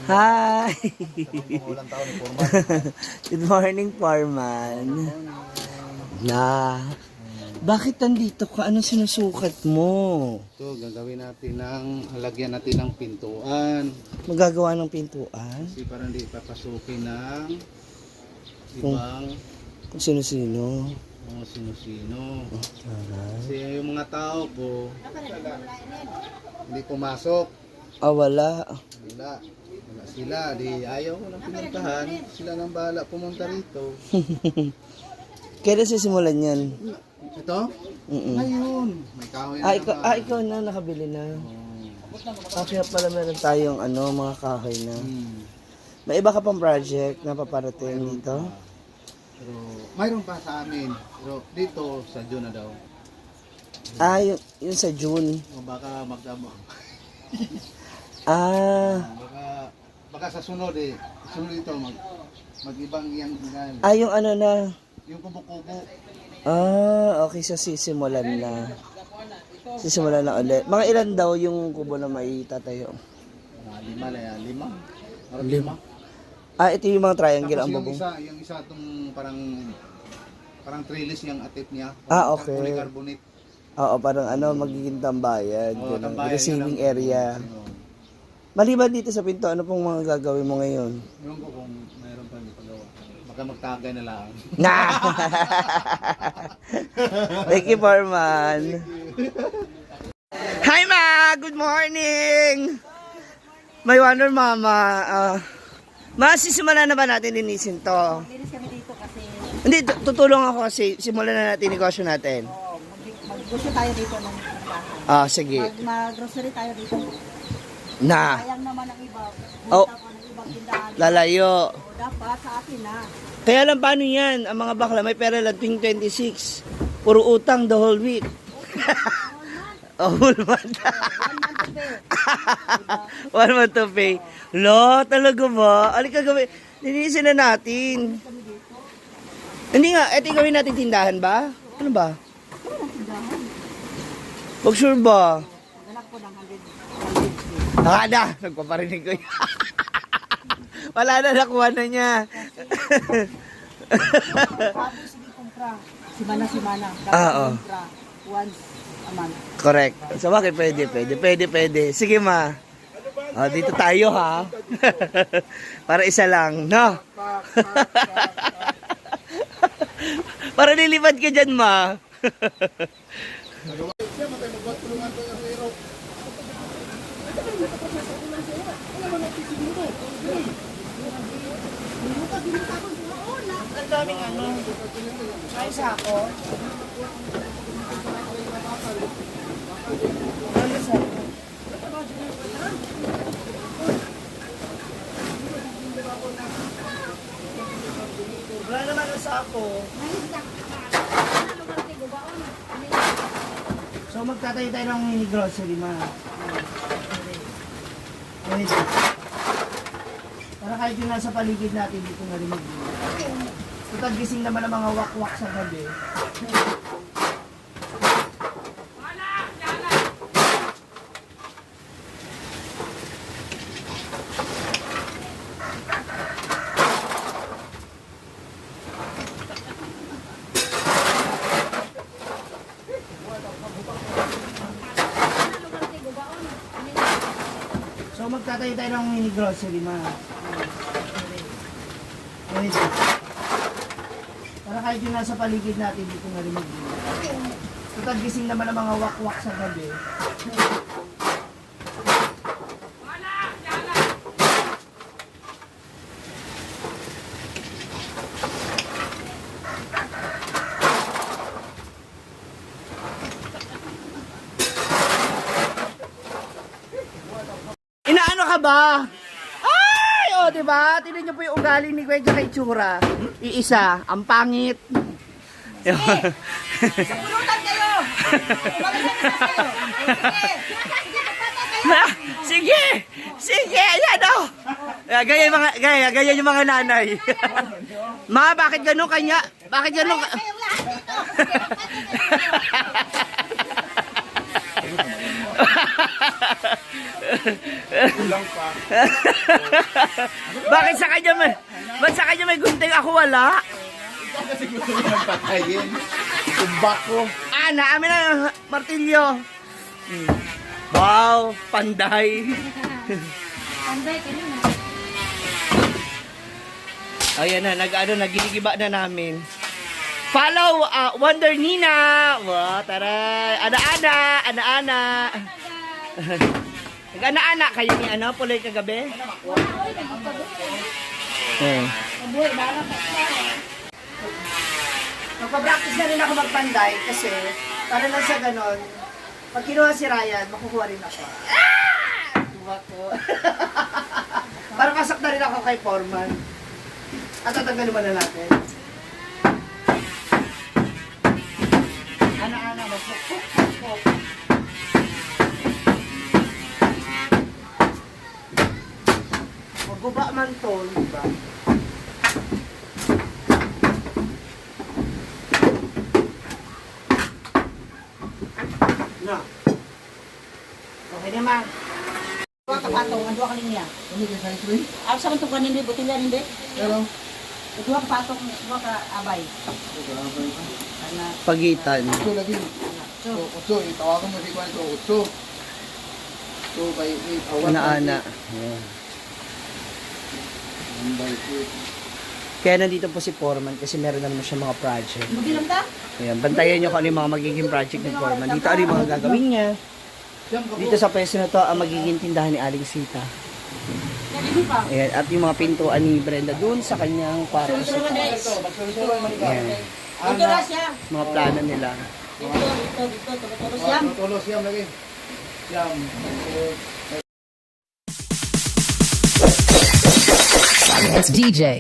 Hi! Good morning, Foreman. Bakit nandito ka? Anong sinusukat mo? Ito, gagawin natin lagyan natin ng pintuan. Magagawa ng pintuan? Kasi parang hindi papasukin ng ibang Kung sino-sino. mga sino-sino. Alright. Kasi yung mga tao po, hindi pumasok. Wala. Wala sila. Di ayaw ko lang pinuntahan. Sila nang bahala pumunta rito. Kailan sisimulan yan? Ito? Ngayon. May kahoy na naman. Ikaw na, nakabili na. Oh. Kaya pala meron tayong mga kahoy na. May iba ka pang project na paparating dito? Pero mayroon pa sa amin. Pero dito sa June na daw. Yun sa June. O baka magdamo. Baka sa sunod sunod ito mag-ibang iyang ginal. Yung na. Yung kubo-kubo. Okay, so sisimulan na. Sisimulan na ulit. Mga ilan daw yung kubo na may tatayo? 5 na yan. 5. Lima. Ito yung mga triangle ang bubong. Yung isa itong parang trellis yung atip niya. Okay. Polycarbonate. Oo, parang magiging tambayan. Oo, tambayan, Receiving yun ang- area. Maliban dito sa pinto, ano pong mga gagawin mo ngayon? Ewan ko kung mayroon pa yung pagawa. Baka magtagay na lang. Thank you, Foreman. Hi, Ma! Good morning! May wonder, Mama. Sisimulan na ba natin linisin to? Linis kami dito kasi Hindi, tutulong ako kasi simulan na natin negosyo natin. mag-grocery tayo dito ng tindahan. Sige. Mag-grocery tayo dito. Na. Sayang naman ang iba. Oh. Punta pa ng ibang tindahan. Lalayo. O, dapat sa atin na. Kaya lang paano yan? Ang mga bakla may pera lang tuwing 26. Puro utang the whole week. Whole month. 1 month to pay. Lo, talaga ba? Alika gawin. Linisin na natin. Hindi nga, ito gawin natin tindahan ba? Ano ba? Wag sure ba? Galak ko ng 100. Na, nagpaparinig ko yun. Wala na, nakuha na niya. Sabi sige kumpra. Simana. Oo. Kumpra. Once a month. Correct. Sa bakit pwede. Sige ma. Dito tayo ha. Para isa lang, no? Para lilipad ka dyan ma. Ang daming ay sako. Ano sako? Wala naman ang sako. So magtatayo tayo ng mini grocery ma. Pwede. Para kahit yung nasa paligid natin dito na rin mag-iwi. Total gising naman ang mga wak-wak sa gabi. So magtatayo tayo ng mini grocery ma. Pwede. Para kahit yung nasa paligid natin dito na rin mag-iwi. Total gising naman ang mga wak-wak sa gabi. Inaano ka ba? Ay, diba? Tingnan niyo po yung ugali ni Kuya kay Tsura. Iisa, ang pangit. Pulutan kayo! Sige! Sige! Ayan o! Gaya yung mga nanay. Ma, bakit ganun kanya? Bakit ganun ka? Kayong lahat dito! Sige, Kulang pa. Bakit sa kanya may gunting ako wala? Ikaw kasi gusto mo nang patayin. Tumbak ko. Naamin na martilyo. Wow, panday. Anday, kanina. Ayan na, naginigiba na namin. Follow Wonder Nina. Wow, tara. Ana-ana. Nag-ana-ana kayo ni Puloy kagabi? Mabuhay, bahala ka sa. Magpa-practice na rin ako magpanday kasi para lang sa ganon, pag kinuha si Ryan, makukuha rin ako. Kuha ko. Para kasak na rin ako kay Foreman. At tatanggalin mo na natin. Ana-ana, magpuk-puk-puk. Maguba man to, di ba? No. Okay naman. Dua ka patong, ang dua ka linya. Ano yung size rin? Ako sa mga hindi, butilya hindi. Pero, Dua ka patong, dua ka abay. Ana, Pagitan. ito lagi. So, 8. Itawagan mo si Kwan ito. 8. 2 by 8. Ana-ana. 1 by 8. Kaya nandito po si Foreman kasi meron na naman siya mga project. Magilam ta? Ayan, bantayan nyo kung ano yung mga magiging project ni Foreman. Dito ano yung mga gagawin niya. Dito sa pwesto na to ang magiging tindahan ni Aling Sita. Hindi pa. Ayan, at yung mga pintuan ni Brenda dun sa kanyang kwarto. Ayan, Ito na siya. mga plano nila. Dito, tulos siya. Tulos siyam lagi. Siyam. It's DJ.